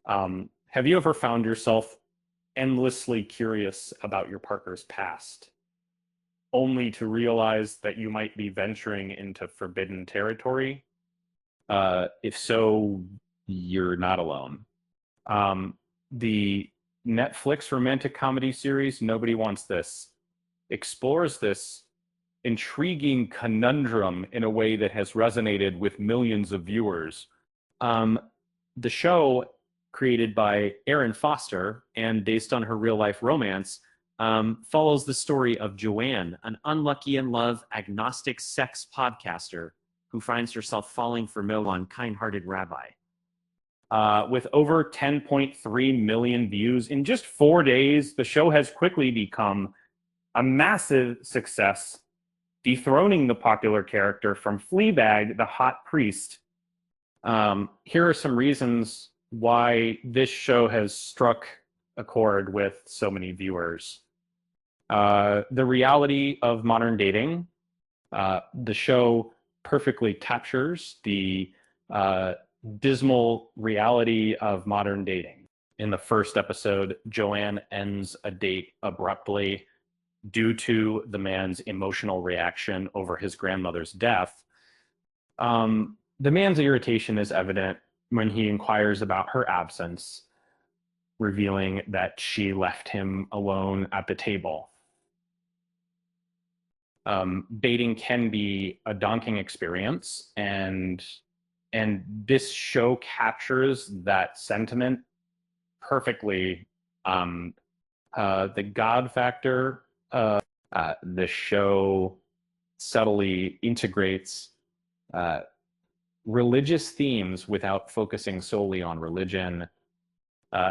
Have you ever found yourself endlessly curious about your partner's past, only to realize that you might be venturing into forbidden territory? If so, you're not alone. Um, the Netflix romantic comedy series, Nobody Wants This, explores this intriguing conundrum in a way that has resonated with millions of viewers. Um, the show, created by Erin Foster and based on her real life romance, follows the story of Joanne, an unlucky in love agnostic sex podcaster who finds herself falling for one kind hearted rabbi. With over 10.3 million views in just 4 days, the show has quickly become a massive success, dethroning the popular character from Fleabag, the hot priest. Here are some reasons why this show has struck a chord with so many viewers. The reality of modern dating. The show perfectly captures the dismal reality of modern dating. In the first episode, Joanne ends a date abruptly due to the man's emotional reaction over his grandmother's death. The man's irritation is evident when he inquires about her absence, revealing that she left him alone at the table. Dating can be a daunting experience, and this show captures that sentiment perfectly. The God factor, the show subtly integrates religious themes without focusing solely on religion.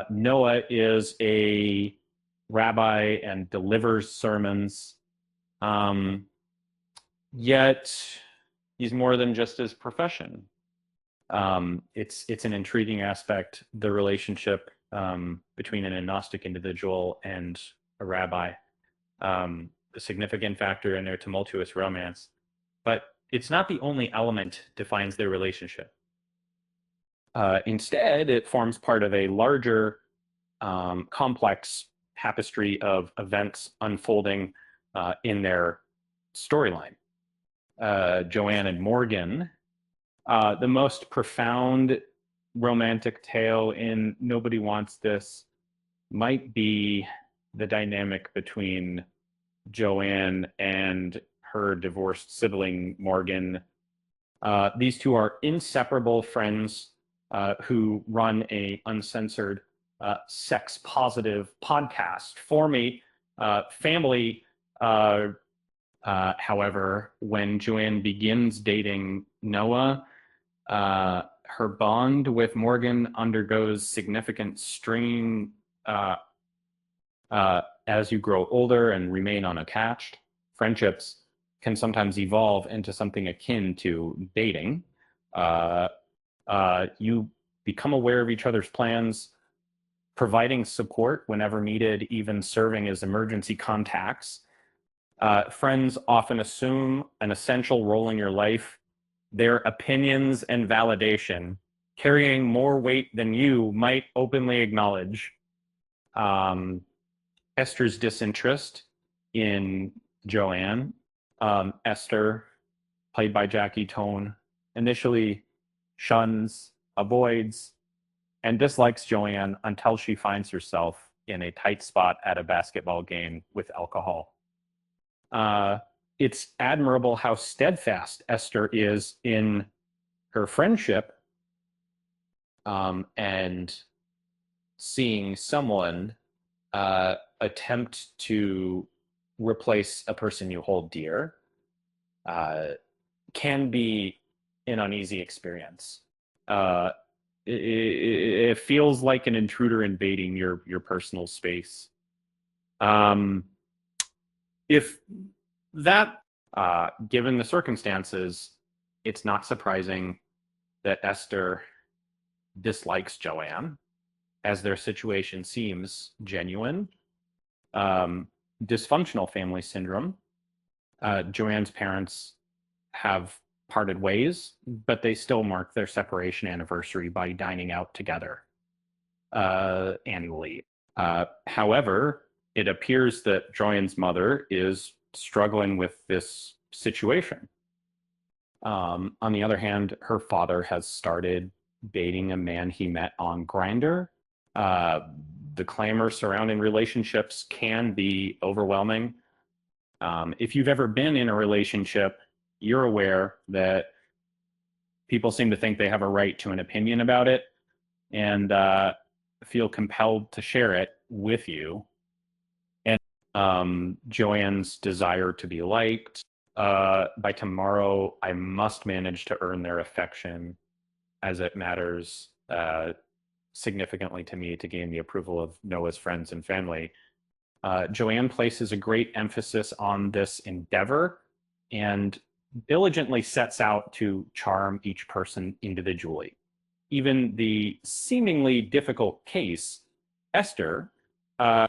Noah is a rabbi and delivers sermons, yet he's more than just his profession. It's an intriguing aspect, the relationship between an agnostic individual and a rabbi, a significant factor in their tumultuous romance. But it's not the only element defines their relationship. Instead, it forms part of a larger, complex tapestry of events unfolding in their storyline. Joanne and Morgan, the most profound romantic tale in Nobody Wants This might be the dynamic between Joanne and her divorced sibling, Morgan. These two are inseparable friends who run a uncensored sex positive podcast, form a family. However, when Joanne begins dating Noah, her bond with Morgan undergoes significant strain as you grow older and remain unattached. Friendships can sometimes evolve into something akin to dating. You become aware of each other's plans, providing support whenever needed, even serving as emergency contacts. Friends often assume an essential role in your life. Their opinions and validation, carrying more weight than you might openly acknowledge. Esther's disinterest in Joanne. Esther, played by Jackie Tone, initially shuns, avoids, and dislikes Joanne until she finds herself in a tight spot at a basketball game with alcohol. It's admirable how steadfast Esther is in her friendship, and seeing someone attempt to replace a person you hold dear can be an uneasy experience. It feels like an intruder invading your personal space. If that, given the circumstances, it's not surprising that Esther dislikes Joanne, as their situation seems genuine. Dysfunctional family syndrome. Joanne's parents have parted ways, but they still mark their separation anniversary by dining out together. annually. However, it appears that Joanne's mother is struggling with this situation. On the other hand, her father has started dating a man he met on Grindr. Uh, the clamor surrounding relationships can be overwhelming. If you've ever been in a relationship, you're aware that people seem to think they have a right to an opinion about it and feel compelled to share it with you. And Joanne's desire to be liked. By tomorrow, I must manage to earn their affection, as it matters significantly to me to gain the approval of Noah's friends and family. Joanne places a great emphasis on this endeavor and diligently sets out to charm each person individually. Even the seemingly difficult case, Esther, in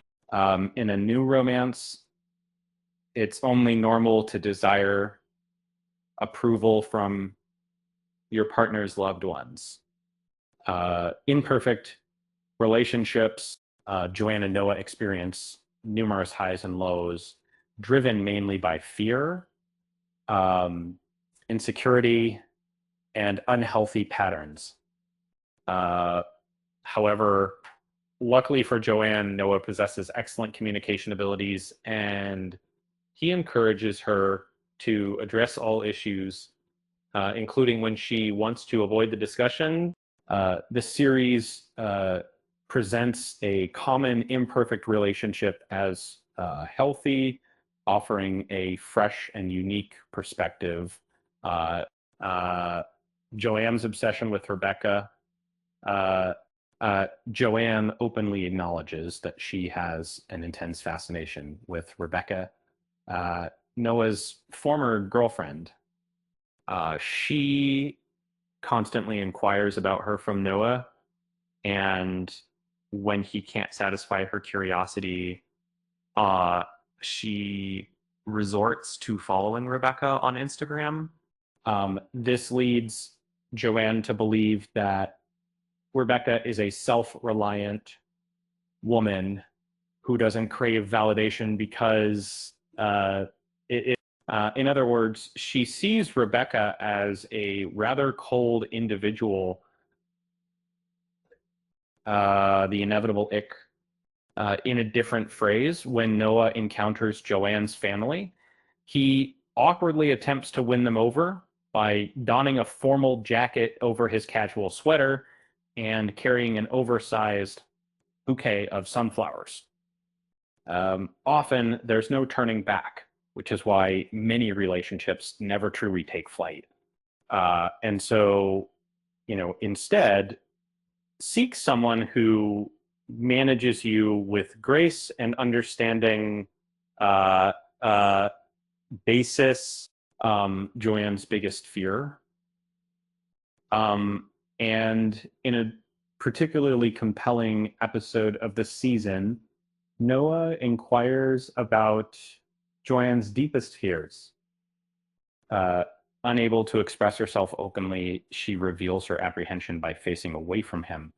a new romance, it's only normal to desire approval from your partner's loved ones. Imperfect relationships, Joanne and Noah experience numerous highs and lows, driven mainly by fear, insecurity, and unhealthy patterns. However, luckily for Joanne, Noah possesses excellent communication abilities, and he encourages her to address all issues, including when she wants to avoid the discussion. This series presents a common imperfect relationship as healthy, offering a fresh and unique perspective. Joanne's obsession with Rebecca. Joanne openly acknowledges that she has an intense fascination with Rebecca, Noah's former girlfriend. She constantly inquires about her from Noah, and when he can't satisfy her curiosity, she resorts to following Rebecca on Instagram. This leads Joanne to believe that Rebecca is a self-reliant woman who doesn't crave validation because in other words, she sees Rebecca as a rather cold individual. The inevitable ick in a different phrase. When Noah encounters Joanne's family, he awkwardly attempts to win them over by donning a formal jacket over his casual sweater and carrying an oversized bouquet of sunflowers. Often there's no turning back, which is why many relationships never truly take flight. And so, instead, seek someone who manages you with grace and understanding basis, Joanne's biggest fear. And in a particularly compelling episode of the season, Noah inquires about Joanne's deepest fears. Unable to express herself openly, she reveals her apprehension by facing away from him.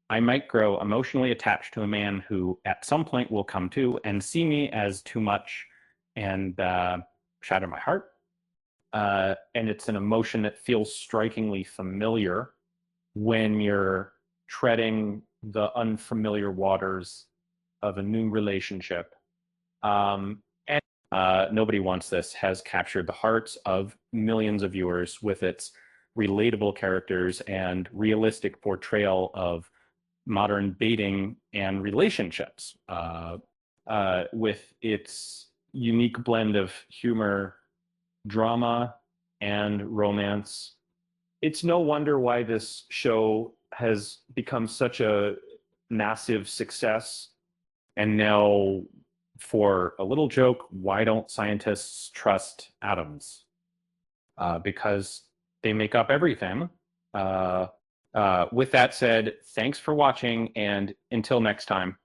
I might grow emotionally attached to a man who at some point will come to and see me as too much and shatter my heart. And it's an emotion that feels strikingly familiar when you're treading the unfamiliar waters of a new relationship. And Nobody Wants This has captured the hearts of millions of viewers with its relatable characters and realistic portrayal of modern dating and relationships, with its unique blend of humor, drama, and romance. It's no wonder why this show has become such a massive success. And now, for a little joke, why don't scientists trust atoms? Because they make up everything. With that said, thanks for watching, and until next time.